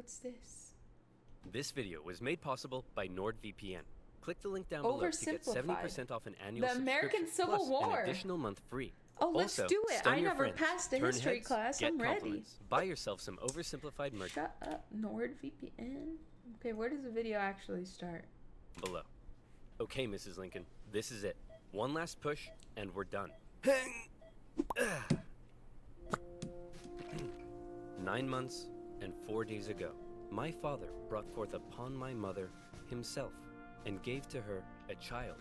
What's this? This video was made possible by NordVPN. Click the link down below to get 70% off an annual The American subscription Civil plus War. an additional month free. Oh, let's Also, do it. stun I your never friends, passed a turn history heads, class. get I'm ready. compliments. Buy yourself some OverSimplified merch Shut up, NordVPN. Okay, where does the video actually start? below. Okay, Mrs. Lincoln, this is it. One last push, and we're done. 9 months and 4 days ago, my father brought forth upon my mother himself and gave to her a child,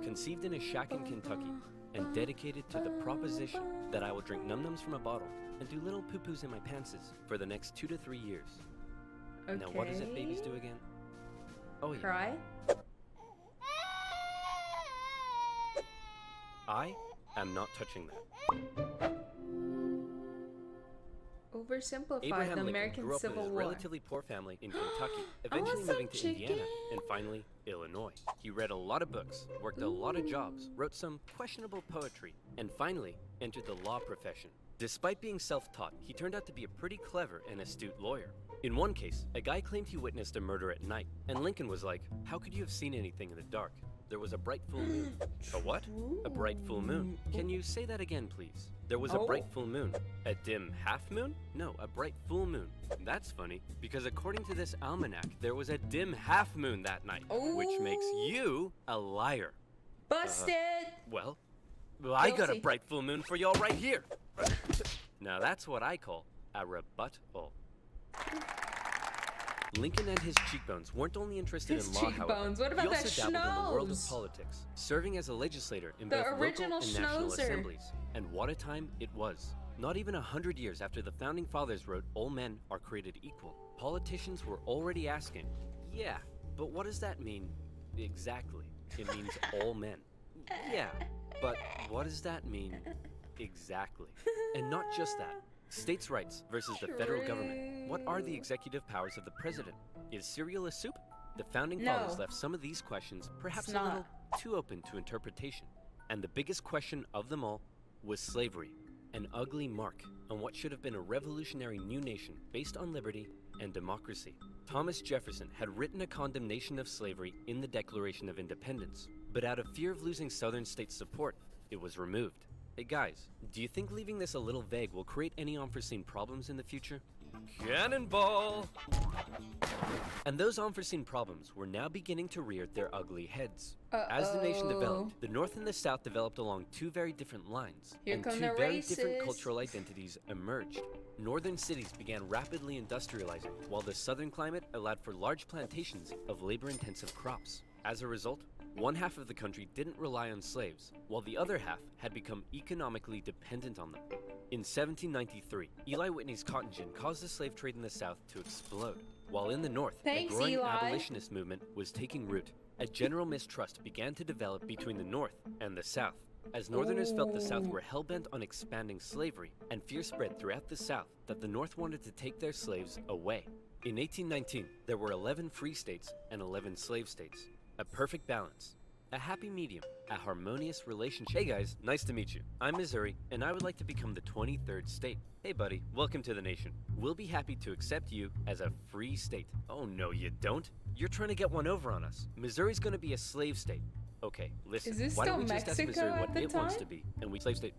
conceived in a shack in Kentucky and dedicated to the proposition that I will drink num-nums from a bottle and do little poo-poos in my pantses for the next 2 to 3 years. Okay. Now what is it babies do again? Oh yeah. Cry? I am not touching that. OverSimplified, Abraham the Lincoln American grew up Civil in a War. relatively poor family in Kentucky, eventually some moving to Indiana, chicken. and finally, Illinois. He read a lot of books, worked a lot of jobs, wrote some questionable poetry, and finally entered the law profession. Despite being self-taught, he turned out to be a pretty clever and astute lawyer. In one case, a guy claimed he witnessed a murder at night, and Lincoln was like, "How could you have seen anything in the dark? There was a bright full moon." A what? A bright full moon. Can you say that again, please? There was a bright full moon. A dim half moon? No, a bright full moon. That's funny, because according to this almanac, there was a dim half moon that night, which makes you a liar. Busted! Well, I got a Guilty. bright full moon for y'all right here. Now that's what I call a rebuttal. Lincoln and his cheekbones weren't only interested His in law, however. cheekbones. What about he also that dabbled in the world of schnoz? politics, serving as a legislator in The both local original and national schnozer. assemblies. And what a time it was. Not even 100 years after the Founding Fathers wrote, "All men are created equal," politicians were already asking, yeah, but what does that mean exactly? It means all men. Yeah, but what does that mean exactly? And not just that. States' rights versus the federal government. What are the executive powers of the president? Is cereal a soup? The Founding Fathers left some of these questions perhaps It's a little not. too open to interpretation. And the biggest question of them all was slavery, an ugly mark on what should have been a revolutionary new nation based on liberty and democracy. Thomas Jefferson had written a condemnation of slavery in the Declaration of Independence, but out of fear of losing Southern states' support, it was removed. Hey guys, do you think leaving this a little vague will create any unforeseen problems in the future? Cannonball! And those unforeseen problems were now beginning to rear their ugly heads. As the nation developed, the North and the South developed along two very different lines, Here and come two the very different racists. cultural identities emerged. Northern cities began rapidly industrializing, while the southern climate allowed for large plantations of labor-intensive crops. As a result, one half of the country didn't rely on slaves, while the other half had become economically dependent on them. In 1793, Eli Whitney's cotton gin caused the slave trade in the South to explode, while in the North, Thanks, a growing Eli. abolitionist movement was taking root. A general mistrust began to develop between the North and the South, as Northerners felt the South were hell-bent on expanding slavery, and fear spread throughout the South that the North wanted to take their slaves away. In 1819, there were 11 free states and 11 slave states. A perfect balance. A happy medium, a harmonious relationship. Hey guys, nice to meet you. I'm Missouri, and I would like to become the 23rd state. Hey buddy, welcome to the nation. We'll be happy to accept you as a free state. Oh no, you don't. You're trying to get one over on us. Missouri's gonna be a slave state. Okay, listen. Is this why don't still we just ask Mexico Missouri at what the it wants time? to be, and we slave state.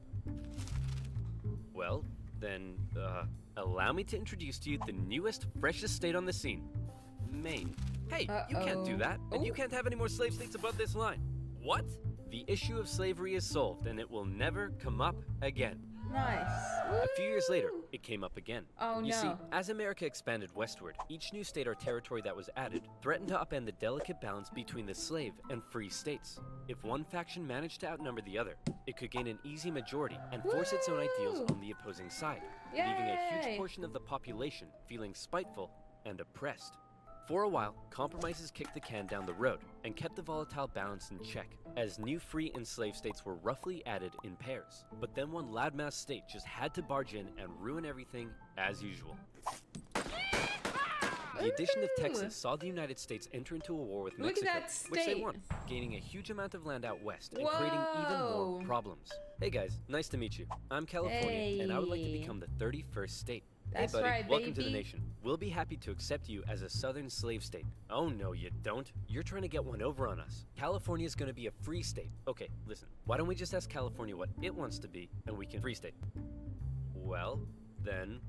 Well, then, allow me to introduce to you the newest, freshest state on the scene. Maine. Hey, you can't do that, and you can't have any more slave states above this line. What? The issue of slavery is solved, and it will never come up again. Nice. A few years later, it came up again. Oh, You see, no. as America expanded westward, each new state or territory that was added threatened to upend the delicate balance between the slave and free states. If one faction managed to outnumber the other, it could gain an easy majority and force its own ideals on the opposing side, leaving a Yay! huge portion of the population feeling spiteful and oppressed. For a while, compromises kicked the can down the road and kept the volatile balance in check, as new free and slave states were roughly added in pairs. But then one loudmouth state just had to barge in and ruin everything as usual. The addition of Texas saw the United States enter into a war with Look at Mexico, that which they state. won, gaining a huge amount of land out west and creating even more Whoa. problems. Hey guys, nice to meet you. I'm California, and I would like to Hey. become the 31st state. That's hey buddy, right, welcome to the baby. nation. We'll be happy to accept you as a southern slave state. Oh no, you don't. You're trying to get one over on us. California's gonna be a free state. Okay, listen. Why don't we just ask California what it wants to be, and we can free state? Well, then,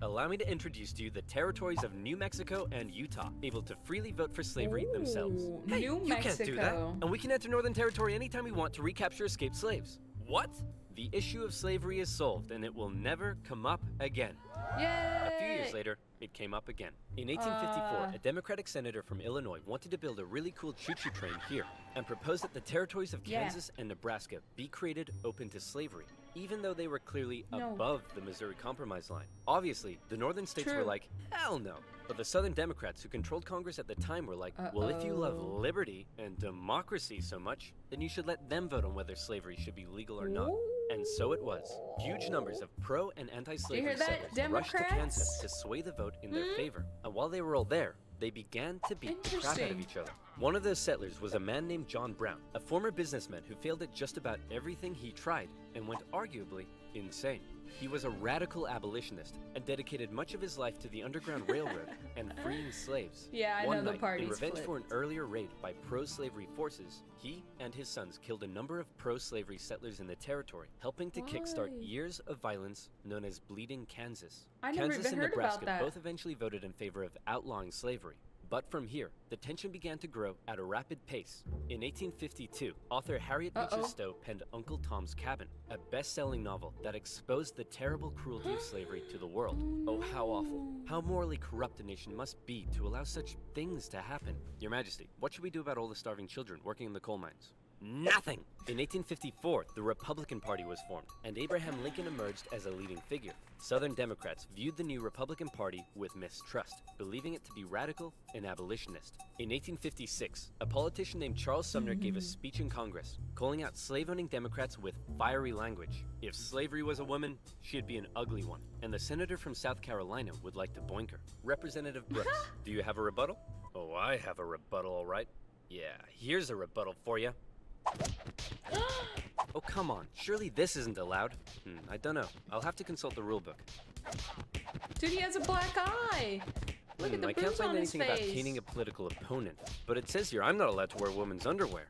allow me to introduce to you the territories of New Mexico and Utah, able to freely vote for slavery themselves. Ooh, Hey, New you can't do that. Mexico. And we can enter Northern Territory anytime we want to recapture escaped slaves. What? The issue of slavery is solved, and it will never come up again. Yay! A few years later, it came up again. In 1854, a Democratic senator from Illinois wanted to build a really cool choo-choo train here and proposed that the territories of Kansas and Nebraska be created open to slavery, even though they were clearly above the Missouri Compromise line. Obviously, the northern states were like, hell no. But the Southern Democrats who controlled Congress at the time were like, well, if you love liberty and democracy so much, then you should let them vote on whether slavery should be legal or not. And so it was. Huge numbers of pro- and anti-slavery settlers rushed to Kansas to sway the vote in their favor. And while they were all there, they began to beat the crap out of each other. One of those settlers was a man named John Brown, a former businessman who failed at just about everything he tried and went arguably insane. He was a radical abolitionist and dedicated much of his life to the Underground Railroad and freeing slaves. Yeah, I know the party in revenge split. for an earlier raid by pro-slavery forces, he and his sons killed a number of pro-slavery settlers in the territory, helping to kickstart years of violence known as Bleeding Kansas. I never Kansas even and heard about Nebraska that. both eventually voted in favor of outlawing slavery. But from here, the tension began to grow at a rapid pace. In 1852, author Harriet Beecher Stowe penned Uncle Tom's Cabin, a best-selling novel that exposed the terrible cruelty of slavery to the world. Oh, how awful. How morally corrupt a nation must be to allow such things to happen. Your Majesty, what should we do about all the starving children working in the coal mines? Nothing! In 1854, the Republican Party was formed, and Abraham Lincoln emerged as a leading figure. Southern Democrats viewed the new Republican Party with mistrust, believing it to be radical and abolitionist. In 1856, a politician named Charles Sumner gave a speech in Congress, calling out slave-owning Democrats with fiery language. If slavery was a woman, she'd be an ugly one, and the senator from South Carolina would like to boink her. Representative Brooks, do you have a rebuttal? Oh, I have a rebuttal, all right. Yeah, here's a rebuttal for you. Oh, come on. Surely this isn't allowed. I don't know. I'll have to consult the rule book. Dude, he has a black eye. Look at the I can't bruise find on his anything about face. caning a political opponent, but it says here I'm not allowed to wear women's underwear.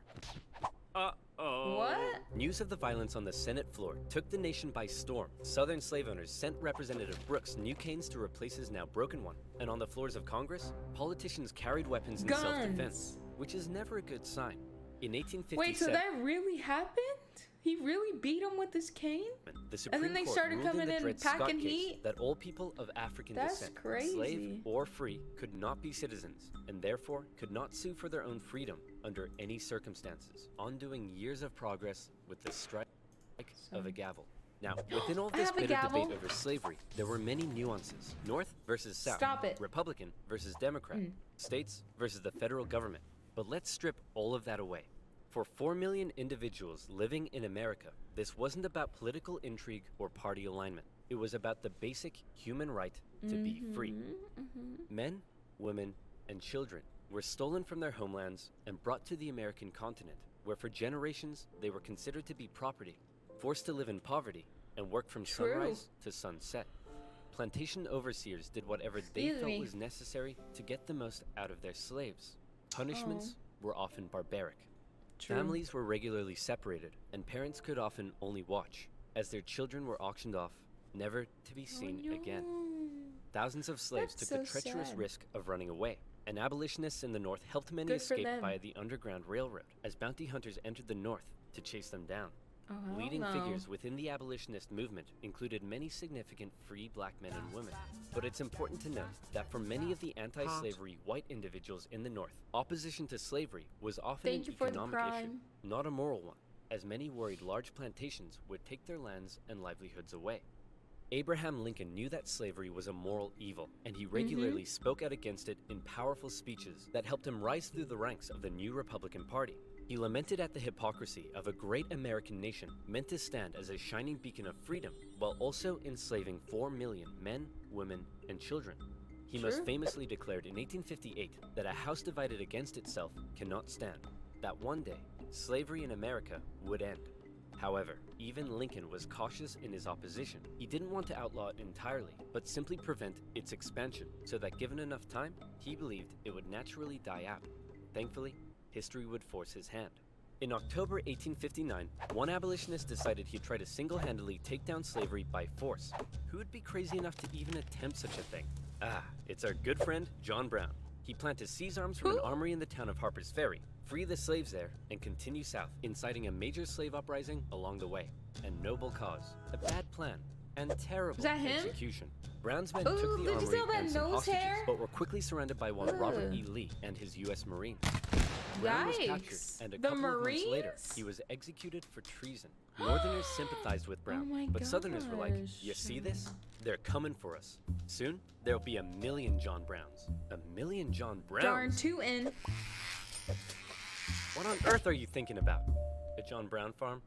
What? News of the violence on the Senate floor took the nation by storm. Southern slave owners sent Representative Brooks new canes to replace his now broken one. And on the floors of Congress, politicians carried weapons in self-defense, which is never a good sign. In 1857, Wait, so that really happened? He really beat him with his cane? the Supreme then they Court started ruled in coming the in Dred Scott packing case heat? that all people of African That's descent, crazy. slave or free, could not be citizens, and therefore could not sue for their own freedom under any circumstances, undoing years of progress with the strike of a gavel. Now, within all this bitter debate over slavery, there were many nuances. North versus South. Stop it. Republican versus Democrat. States versus the federal government. But let's strip all of that away. For 4 million individuals living in America, this wasn't about political intrigue or party alignment. It was about the basic human right to be free. Men, women, and children were stolen from their homelands and brought to the American continent, where for generations they were considered to be property, forced to live in poverty, and work from sunrise to sunset. Plantation overseers did whatever they felt was necessary to get the most out of their slaves. Punishments were often barbaric. Families were regularly separated, and parents could often only watch, as their children were auctioned off, never to be seen again. Thousands of slaves took the treacherous risk of running away, and abolitionists in the North helped many escape via the Underground Railroad, as bounty hunters entered the North to chase them down. Leading figures within the abolitionist movement included many significant free black men and women. But it's important to note that for many of the anti-slavery white individuals in the North, opposition to slavery was often an economic issue, not a moral one, as many worried large plantations would take their lands and livelihoods away. Abraham Lincoln knew that slavery was a moral evil, and he regularly spoke out against it in powerful speeches that helped him rise through the ranks of the new Republican Party. He lamented at the hypocrisy of a great American nation meant to stand as a shining beacon of freedom, while also enslaving 4 million men, women, and children. He most famously declared in 1858 that a house divided against itself cannot stand, that one day, slavery in America would end. However, even Lincoln was cautious in his opposition. He didn't want to outlaw it entirely, but simply prevent its expansion, so that given enough time, he believed it would naturally die out. Thankfully, history would force his hand. In October 1859, one abolitionist decided he'd try to single-handedly take down slavery by force. Who would be crazy enough to even attempt such a thing? Ah, it's our good friend, John Brown. He planned to seize arms from an armory in the town of Harper's Ferry, free the slaves there, and continue south, inciting a major slave uprising along the way. A noble cause, a bad plan, and terrible execution. Brown's men took the armory and some hostages, but were quickly surrounded by one Robert E. Lee and his U.S. Marines. Brown was captured, and a couple of months later, he was executed for treason. Northerners sympathized with Brown, but Southerners were like, you see this? They're coming for us. Soon, there'll be 1 million John Browns. 1 million John Browns? Darn tootin'. What on earth are you thinking about? A John Brown farm?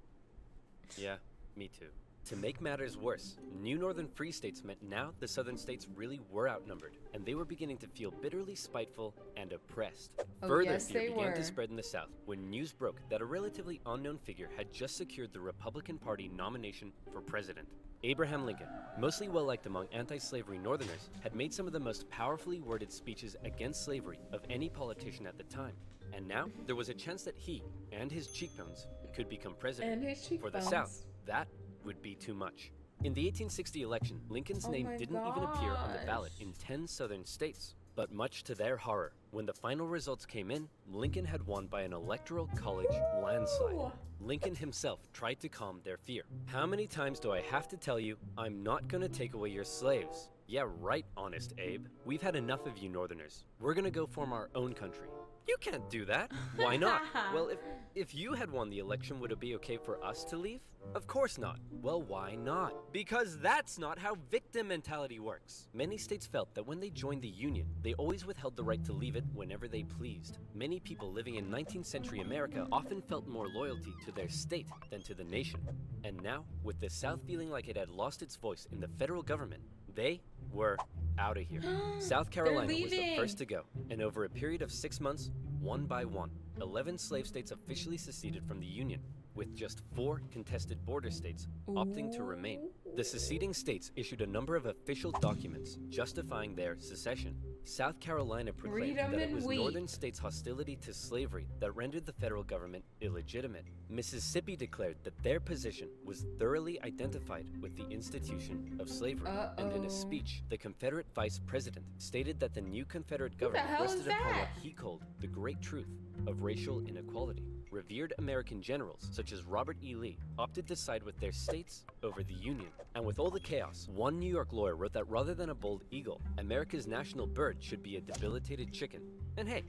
Yeah, me too. To make matters worse, new northern free states meant now the southern states really were outnumbered, and they were beginning to feel bitterly spiteful and oppressed. Further fear began to spread in the South when news broke that a relatively unknown figure had just secured the Republican Party nomination for president. Abraham Lincoln, mostly well-liked among anti-slavery Northerners, had made some of the most powerfully worded speeches against slavery of any politician at the time. And now, there was a chance that he and his cheekbones could become president. For the South, that would be too much. In the 1860 election, Lincoln's name didn't even appear on the ballot in 10 southern states. But much to their horror, when the final results came in, Lincoln had won by an electoral college landslide. Lincoln himself tried to calm their fear. How many times do I have to tell you, I'm not gonna take away your slaves? Yeah, right, Honest Abe. We've had enough of you Northerners. We're gonna go form our own country. You can't do that. Why not? Well, if you had won the election, would it be okay for us to leave? Of course not. Well, why not? Because that's not how victim mentality works. Many states felt that when they joined the Union, they always withheld the right to leave it whenever they pleased. Many people living in 19th century America often felt more loyalty to their state than to the nation. And now, with the South feeling like it had lost its voice in the federal government, they were out of here. South Carolina was the first to go, and over a period of 6 months, one by one, 11 slave states officially seceded from the Union, with just 4 contested border states opting to remain. The seceding states issued a number of official documents justifying their secession. South Carolina proclaimed that it was northern states' hostility to slavery that rendered the federal government illegitimate. Mississippi declared that their position was thoroughly identified with the institution of slavery. And in a speech, the Confederate vice president stated that the new Confederate government rested upon what he called the great truth of racial inequality. Revered American generals, such as Robert E. Lee, opted to side with their states over the Union. And with all the chaos, one New York lawyer wrote that rather than a bold eagle, America's national bird should be a debilitated chicken. And hey,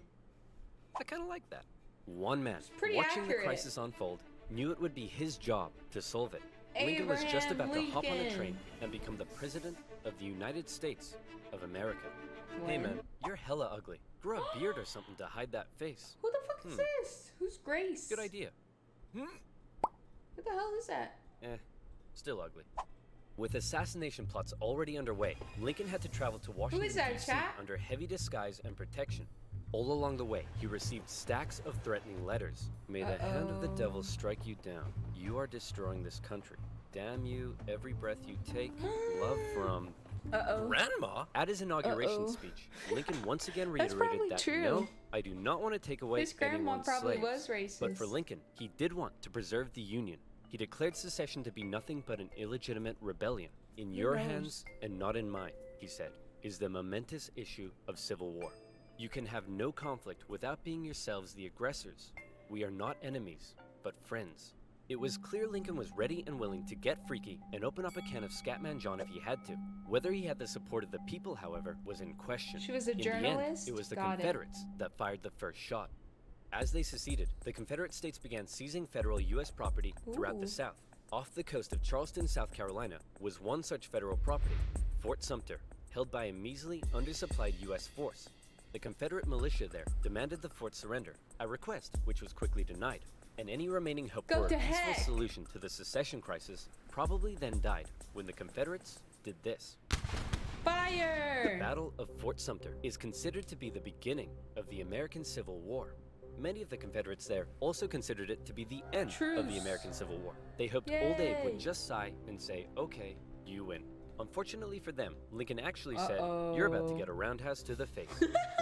I kind of like that. One man, watching the crisis unfold, knew it would be his job to solve it. Lincoln was just about to hop on a train and become the President of the United States of America. Hey man, you're hella ugly. Grow a beard or something to hide that face. Who the fuck is this? Who's Grace? Good idea. What the hell is that? Still ugly. With assassination plots already underway, Lincoln had to travel to Washington, D.C. under heavy disguise and protection. All along the way, he received stacks of threatening letters. May the hand of the devil strike you down. You are destroying this country. Damn you, every breath you take. Love from... Grandma? At his inauguration speech, Lincoln once again reiterated that no, I do not want to take away anyone's slaves. But for Lincoln, he did want to preserve the Union. He declared secession to be nothing but an illegitimate rebellion. In your hands and not in mine, he said, is the momentous issue of civil war. You can have no conflict without being yourselves the aggressors. We are not enemies, but friends. It was clear Lincoln was ready and willing to get freaky and open up a can of Scatman John if he had to. Whether he had the support of the people, however, was in question. She was a journalist? In the end, it was the Confederates that fired the first shot. As they seceded, the Confederate states began seizing federal U.S. property throughout the South. Off the coast of Charleston, South Carolina, was one such federal property, Fort Sumter, held by a measly, undersupplied U.S. force. The Confederate militia there demanded the fort surrender, a request which was quickly denied. And any remaining hope for a peaceful solution to the secession crisis probably then died when the Confederates did this. Fire! The Battle of Fort Sumter is considered to be the beginning of the American Civil War. Many of the Confederates there also considered it to be the end of the Truce. American Civil War. They hoped Yay. Old Abe would just sigh and say, okay, you win. Unfortunately for them, Lincoln actually said, you're about to get a roundhouse to the face.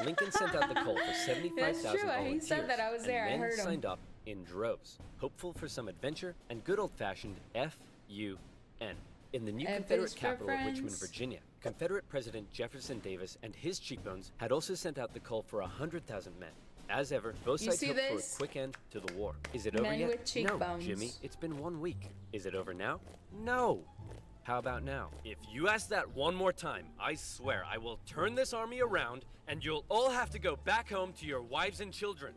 Lincoln sent out the call for 75,000 That's true. volunteers, He said that. I was there. I and men heard him. signed up in droves, hopeful for some adventure and good old-fashioned F-U-N. In the new F Confederate is for capital of Richmond, friends. Virginia, Confederate President Jefferson Davis and his cheekbones had also sent out the call for 100,000 men. As ever, both You sides see hoped for a this? quick end to the war. Is it over Men yet? with No, cheekbones. Jimmy, it's been 1 week. Is it over now? No. How about now? If you ask that one more time, I swear I will turn this army around and you'll all have to go back home to your wives and children.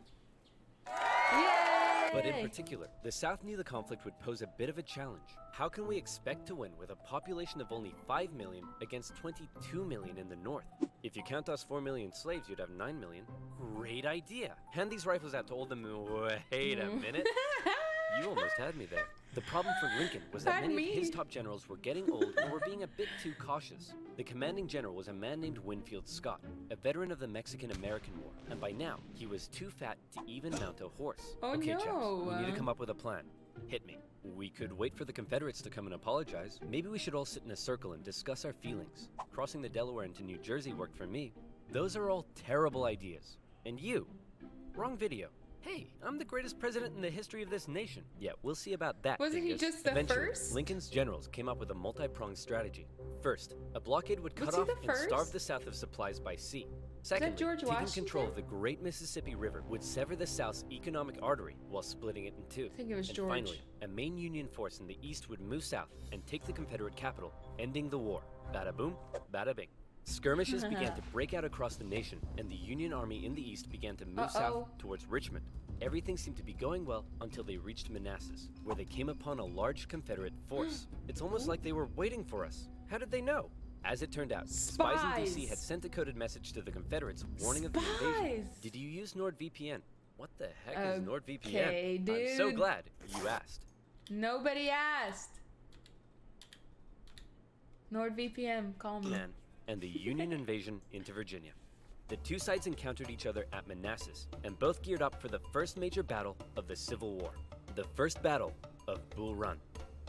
Yay! But in particular, the South knew the conflict would pose a bit of a challenge. How can we expect to win with a population of only 5 million against 22 million in the North? If you count us 4 million slaves, you'd have 9 million. Great idea. Hand these rifles out to all the Wait a minute. You almost had me there. The problem for Lincoln was that Pardon many of his me. top generals were getting old and were being a bit too cautious. The commanding general was a man named Winfield Scott, a veteran of the Mexican-American War, and by now, he was too fat to even mount a horse. Oh, Okay, chaps, no. we need to come up with a plan. Hit me. We could wait for the Confederates to come and apologize. Maybe we should all sit in a circle and discuss our feelings. Crossing the Delaware into New Jersey worked for me. Those are all terrible ideas. And you? Wrong video. Hey, I'm the greatest president in the history of this nation. Yeah, we'll see about that. Wasn't he dingus. just the Eventually, first? Lincoln's generals came up with a multi-pronged strategy. First, a blockade would cut Was he off the and starve first? the South of supplies by sea. Secondly, George taking control Washington? of the great Mississippi River would sever the South's economic artery while splitting it in two. I think it was And George. finally, a main Union force in the East would move south and take the Confederate capital, ending the war. Bada boom, bada bing. Skirmishes began to break out across the nation, and the Union Army in the East began to move south towards Richmond. Everything seemed to be going well until they reached Manassas, where they came upon a large Confederate force. It's almost like they were waiting for us. How did they know? As it turned out, spies in DC had sent a coded message to the Confederates warning of the invasion. Spies! Did you use NordVPN? What the heck is NordVPN? Okay, I'm so dude. glad you asked. Nobody asked. NordVPN, call me. Man, and the Union invasion into Virginia. The two sides encountered each other at Manassas, and both geared up for the first major battle of the Civil War, the First Battle of Bull Run.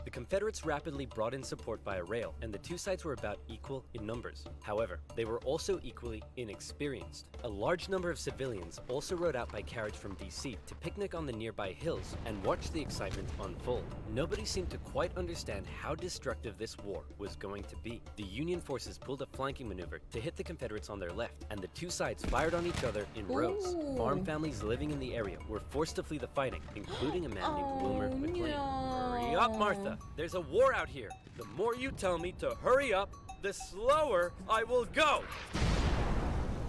The Confederates rapidly brought in support via rail, and the two sides were about equal in numbers. However, they were also equally inexperienced. A large number of civilians also rode out by carriage from DC to picnic on the nearby hills and watch the excitement unfold. Nobody seemed to quite understand how destructive this war was going to be. The Union forces pulled a flanking maneuver to hit the Confederates on their left, and the two sides fired on each other in rows. Ooh. Farm families living in the area were forced to flee the fighting, including a man named Wilmer McClellan. no. Hurry up, Martha! There's a war out here. The more you tell me to hurry up, the slower I will go.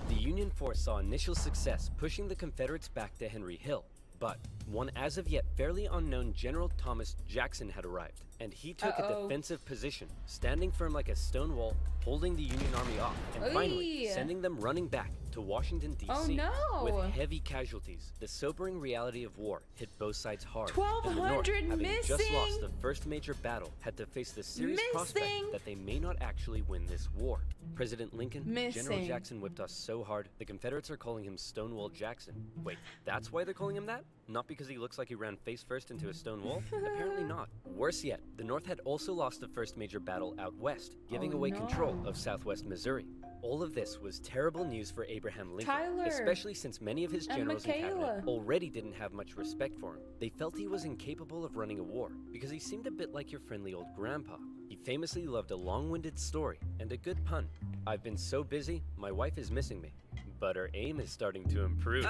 The Union force saw initial success pushing the Confederates back to Henry Hill, but one as of yet fairly unknown General Thomas Jackson had arrived, and he took a defensive position, standing firm like a stone wall, holding the Union army off, and finally Oy. sending them running back to Washington, D.C. Oh, no. With heavy casualties. The sobering reality of war hit both sides hard. And the North, 1,200 having just lost missing. the first major battle, had to face the serious prospect Missing. that they may not actually win this war. President Lincoln, General Missing. Jackson whipped us so hard, the Confederates are calling him Stonewall Jackson. Wait, that's why they're calling him that? Not because he looks like he ran face first into a stone wall? Apparently not. Worse yet, the North had also lost the first major battle out west, giving away control of southwest Missouri. All of this was terrible news for Abraham Lincoln, Tyler. especially since many of his And generals in cabinet Michaela. already didn't have much respect for him. They felt he was incapable of running a war because he seemed a bit like your friendly old grandpa. He famously loved a long-winded story and a good pun. I've been so busy, my wife is missing me. But her aim is starting to improve.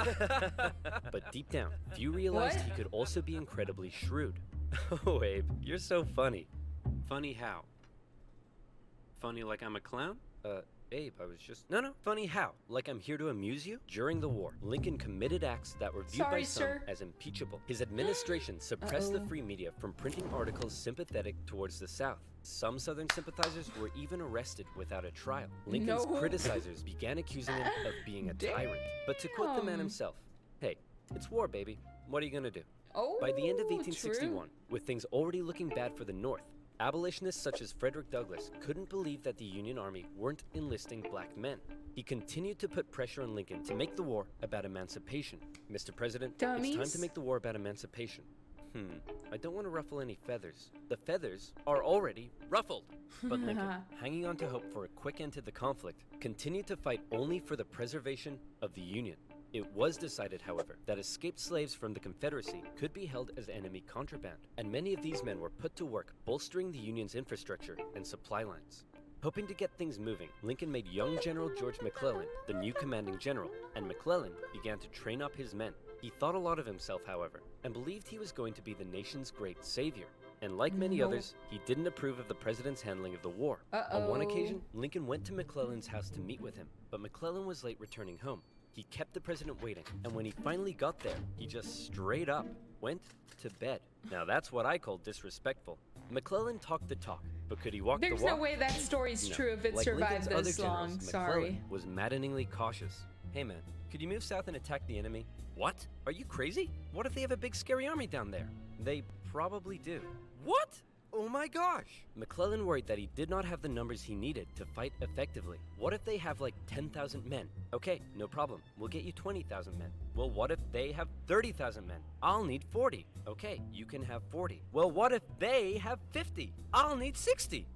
But deep down, few realized What? he could also be incredibly shrewd. Oh, Abe, you're so funny. Funny how? Funny like I'm a clown? Abe, I was just... No, funny how? Like I'm here to amuse you? During the war, Lincoln committed acts that were viewed by Sorry, some sir. as impeachable. His administration suppressed the free media from printing articles sympathetic towards the South. Some Southern sympathizers were even arrested without a trial. Lincoln's No. criticizers began accusing him of being a tyrant. But to quote the man Damn. himself, hey, it's war, baby. What are you gonna do? Oh, By the end of true. 1861, with things already looking bad for the North, Abolitionists such as Frederick Douglass couldn't believe that the Union Army weren't enlisting black men. He continued to put pressure on Lincoln to make the war about emancipation. Mr. President, Dummies. it's time to make the war about emancipation. I don't want to ruffle any feathers. The feathers are already ruffled. But Lincoln, hanging on to hope for a quick end to the conflict, continued to fight only for the preservation of the Union. It was decided, however, that escaped slaves from the Confederacy could be held as enemy contraband, and many of these men were put to work bolstering the Union's infrastructure and supply lines. Hoping to get things moving, Lincoln made young General George McClellan the new commanding general, and McClellan began to train up his men. He thought a lot of himself, however, and believed he was going to be the nation's great savior. And like many others, he didn't approve of the president's handling of the war. On one occasion, Lincoln went to McClellan's house to meet with him, but McClellan was late returning home. He kept the president waiting, and when he finally got there, he just straight up went to bed. Now that's what I call disrespectful. McClellan talked the talk, but could he walk the walk? There's no way that story's true if it Like survived Lincoln's this other long. generals, Sorry. McClellan was maddeningly cautious. Hey man, could you move south and attack the enemy? What? Are you crazy? What if they have a big scary army down there? They probably do. What? Oh my gosh! McClellan worried that he did not have the numbers he needed to fight effectively. What if they have like 10,000 men? Okay, no problem. We'll get you 20,000 men. Well, what if they have 30,000 men? I'll need 40. Okay, you can have 40. Well, what if they have 50? I'll need 60.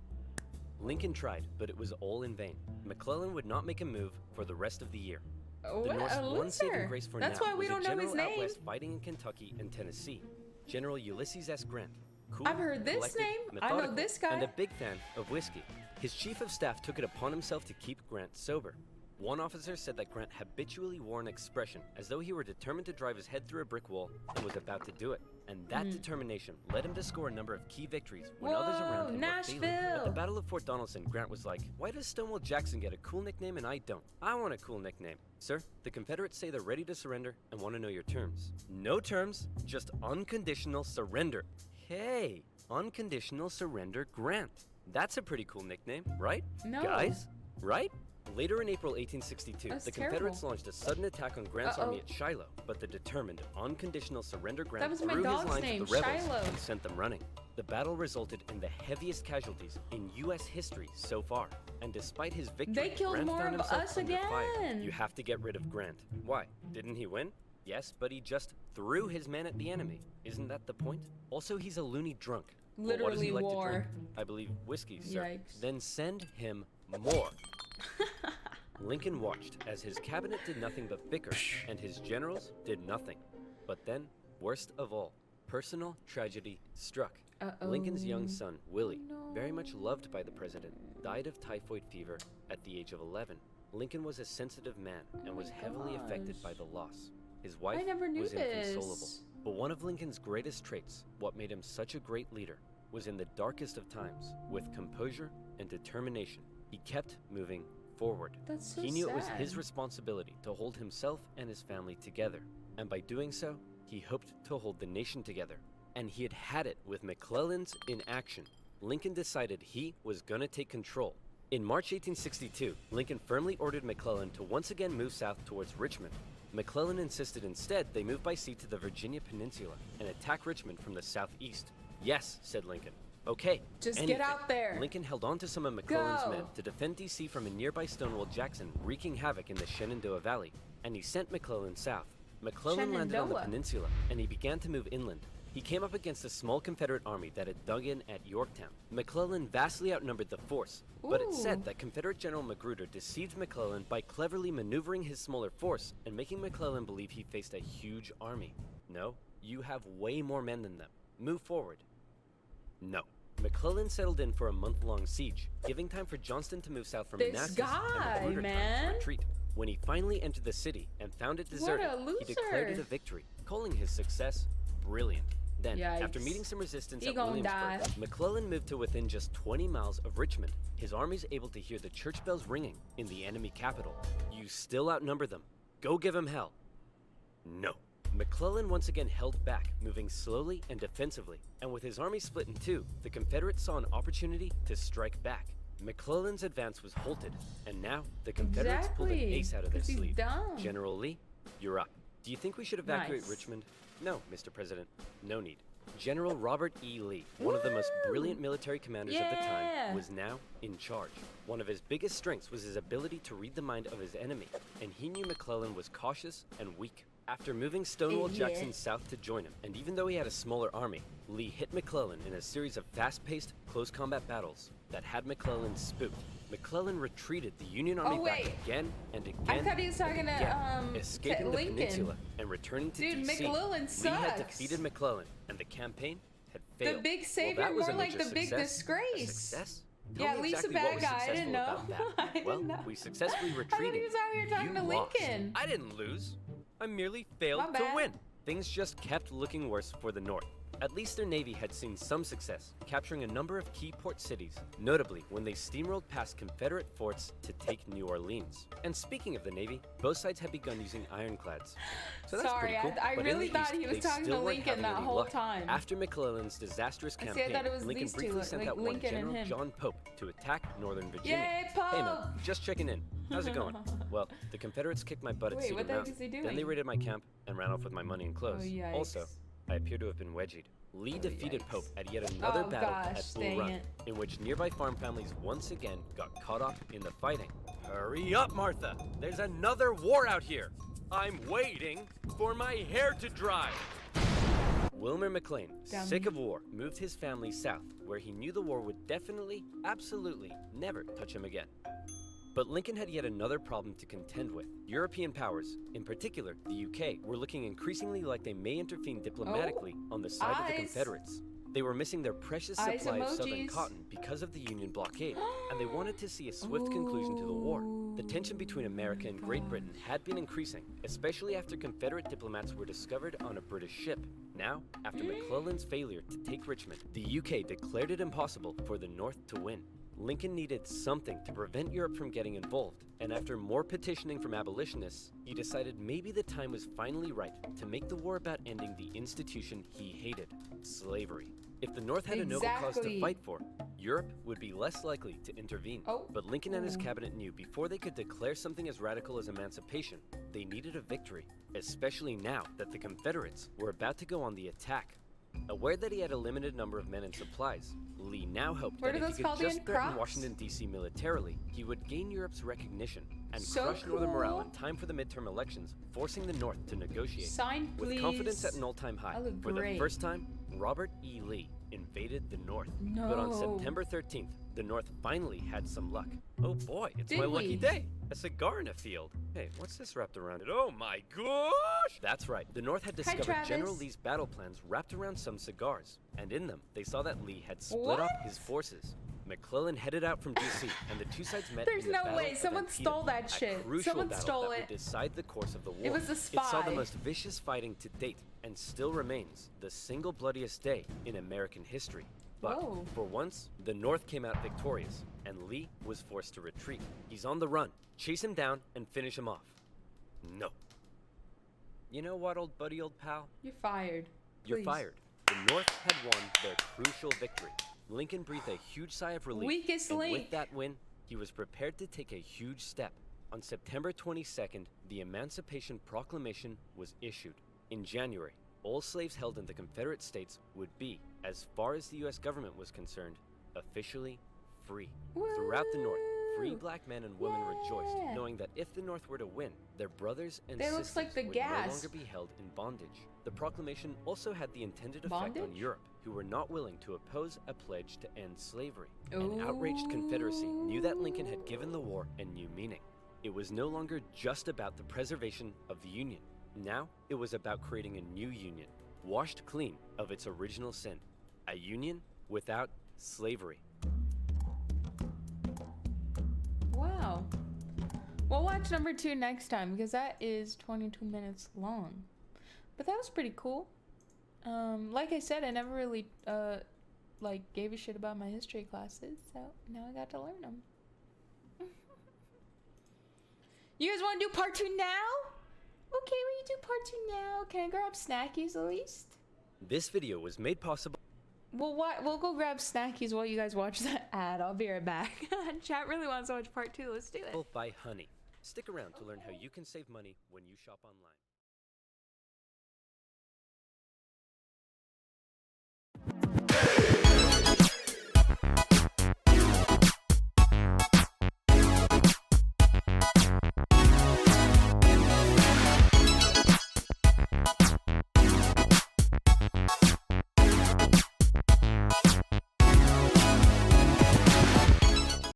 Lincoln tried, but it was all in vain. McClellan would not make a move for the rest of the year. The North's one saving grace for That's now why we was don't a know his general out name. west fighting in Kentucky and Tennessee, General Ulysses S. Grant. Cool, I've heard this collected, name. I know methodical, this guy. And a big fan of whiskey. His chief of staff took it upon himself to keep Grant sober. One officer said that Grant habitually wore an expression as though he were determined to drive his head through a brick wall and was about to do it. And that determination led him to score a number of key victories when others around him were failing. At the Battle of Fort Donelson, Grant was like, "Why does Stonewall Jackson get a cool nickname and I don't? I want a cool nickname." "Sir, the Confederates say they're ready to surrender and want to know your terms." "No terms, just unconditional surrender." Hey, unconditional surrender Grant. That's a pretty cool nickname, right? No. Guys, right? Later in April 1862, That's the Confederates terrible. launched a sudden attack on Grant's army at Shiloh, but the determined, unconditional surrender That Grant was my threw his dog's lines name, at the rebels Shiloh. and sent them running. The battle resulted in the heaviest casualties in U.S. history so far, and despite his victory, They killed Grant more found of himself us under fire. again. You have to get rid of Grant. Why? Didn't he win? Yes, but he just threw his men at the enemy. Isn't that the point? Also, he's a loony drunk. Well, what does he Literally like war. to drink? I believe whiskey, sir. Yikes. Then send him more. Lincoln watched as his cabinet did nothing but bicker, and his generals did nothing. But then, worst of all, personal tragedy struck. Lincoln's young son, Willie, very much loved by the president, died of typhoid fever at the age of 11. Lincoln was a sensitive man and was heavily affected by the loss. His wife I never knew was inconsolable. this. But one of Lincoln's greatest traits, what made him such a great leader, was in the darkest of times, with composure and determination, he kept moving forward. That's so He knew it was sad. his responsibility to hold himself and his family together, and by doing so, he hoped to hold the nation together. And he had had it with McClellan's inaction. Lincoln decided he was gonna take control. In March 1862, Lincoln firmly ordered McClellan to once again move south towards Richmond. McClellan insisted instead they move by sea to the Virginia Peninsula and attack Richmond from the southeast. "Yes," said Lincoln. "Okay, Just anything." get out there. Lincoln held on to some of McClellan's Go. men to defend D.C. from a nearby Stonewall Jackson wreaking havoc in the Shenandoah Valley, and he sent McClellan south. McClellan landed on the Shenandoah. peninsula, and he began to move inland. He came up against a small Confederate army that had dug in at Yorktown. McClellan vastly outnumbered the force, but it's Ooh. said that Confederate General Magruder deceived McClellan by cleverly maneuvering his smaller force and making McClellan believe he faced a huge army. "No, you have way more men than them. Move forward." No. McClellan settled in for a month-long siege, giving time for Johnston to move south from This Manassas guy, and Magruder time man. to retreat. When he finally entered the city and found it What deserted, a he declared it loser. a victory, calling his success brilliant. Then, after Yikes. meeting some resistance He at gonna Williamsburg, die. McClellan moved to within just 20 miles of Richmond. His army's able to hear the church bells ringing in the enemy capital. You still outnumber them. Go give him hell. No. McClellan once again held back, moving slowly and defensively, and with his army split in two, the Confederates saw an opportunity to strike back. McClellan's advance was halted, and now the Confederates pulled an Exactly, ace out of their 'cause he's sleeve. dumb. General Lee, you're up. Do you think we should evacuate Nice. Richmond? No, Mr. President, no need. General Robert E. Lee, one of the most brilliant military commanders of the time, was now in charge. One of his biggest strengths was his ability to read the mind of his enemy, and he knew McClellan was cautious and weak. After moving Stonewall Jackson south to join him, and even though he had a smaller army, Lee hit McClellan in a series of fast-paced, close combat battles that had McClellan spooked. McClellan retreated the Union Army back again and again. I thought he was talking to escaping the peninsula and returning to Dude, DC. McClellan sucks. Lee had defeated McClellan, and the campaign had failed. The big savior, well, more like the big disgrace. A success? Yeah, at least a bad guy. I didn't know. I didn't know. We successfully retreated. I thought he was out here talking to Lincoln. I didn't lose. I merely failed to win. Things just kept looking worse for the North. At least their navy had seen some success, capturing a number of key port cities, notably when they steamrolled past Confederate forts to take New Orleans. And speaking of the navy, both sides had begun using ironclads. So that's pretty cool. I really thought he was talking to Lincoln that whole time. After McClellan's disastrous campaign, Lincoln briefly sent out one General John Pope to attack Northern Virginia. Yay, Pope! Hey man, just checking in. How's it going? Well, the Confederates kicked my butt at Cedar Mountain. Then they raided my camp and ran off with my money and clothes. Also, I appear to have been wedgied. Lee defeated Pope at yet another battle at Bull Run, in which nearby farm families once again got caught up in the fighting. Hurry up, Martha! There's another war out here! I'm waiting for my hair to dry! Wilmer McLean, sick of war, moved his family south, where he knew the war would definitely, absolutely, never touch him again. But Lincoln had yet another problem to contend with. European powers, in particular the UK, were looking increasingly like they may intervene diplomatically on the side of the Confederates. They were missing their precious supply of southern cotton because of the Union blockade, and they wanted to see a swift conclusion to the war. The tension between America and Great Britain had been increasing, especially after Confederate diplomats were discovered on a British ship. Now, after McClellan's failure to take Richmond, the UK declared it impossible for the North to win. Lincoln needed something to prevent Europe from getting involved, and after more petitioning from abolitionists, he decided maybe the time was finally right to make the war about ending the institution he hated, slavery. If the North had a noble cause to fight for, Europe would be less likely to intervene. But Lincoln and his cabinet knew before they could declare something as radical as emancipation, they needed a victory, especially now that the Confederates were about to go on the attack. Aware that he had a limited number of men and supplies, Lee now hoped that if he could just threaten Washington, D.C. militarily, he would gain Europe's recognition and crush Northern morale in time for the midterm elections, forcing the North to negotiate. With confidence at an all-time high, for the first time, Robert E. Lee invaded the North. But on September 13th, the North finally had some luck. Oh boy, it's my lucky day. A cigar in a field. Hey, what's this wrapped around it? Oh my gosh! That's right. The North had discovered General Lee's battle plans wrapped around some cigars. And in them, they saw that Lee had split up his forces. McClellan headed out from DC, and the two sides met in the Battle of Someone stole that shit. Someone stole it. That would decide the course of the war. It was a spy. It saw the most vicious fighting to date, and still remains the single bloodiest day in American history. But for once, the North came out victorious, and Lee was forced to retreat. He's on the run. Chase him down and finish him off. No. You know what, old buddy, old pal? You're fired. You're fired. The North had won their crucial victory. Lincoln breathed a huge sigh of relief, and with that win, he was prepared to take a huge step. On September 22nd, the Emancipation Proclamation was issued. In January, all slaves held in the Confederate States would be, as far as the U.S. government was concerned, officially free. Throughout the North, free black men and women rejoiced, knowing that if the North were to win, their brothers and sisters would no longer be held in bondage. The proclamation also had the intended effect on Europe, who were not willing to oppose a pledge to end slavery. An outraged Confederacy knew that Lincoln had given the war a new meaning. It was no longer just about the preservation of the Union. Now, it was about creating a new Union, washed clean of its original sin. A Union without slavery. Wow. We'll watch number 2 next time, because that is 22 minutes long. But that was pretty cool. Like I said, I never really, gave a shit about my history classes, so now I got to learn them. You guys want to do part 2 now? Okay, we do part 2 now. Can I grab snackies at least? This video was made possible. We'll go grab snackies while you guys watch that ad. I'll be right back. Chat really wants to watch part 2. Let's do it. By Honey. Stick around to learn how you can save money when you shop online.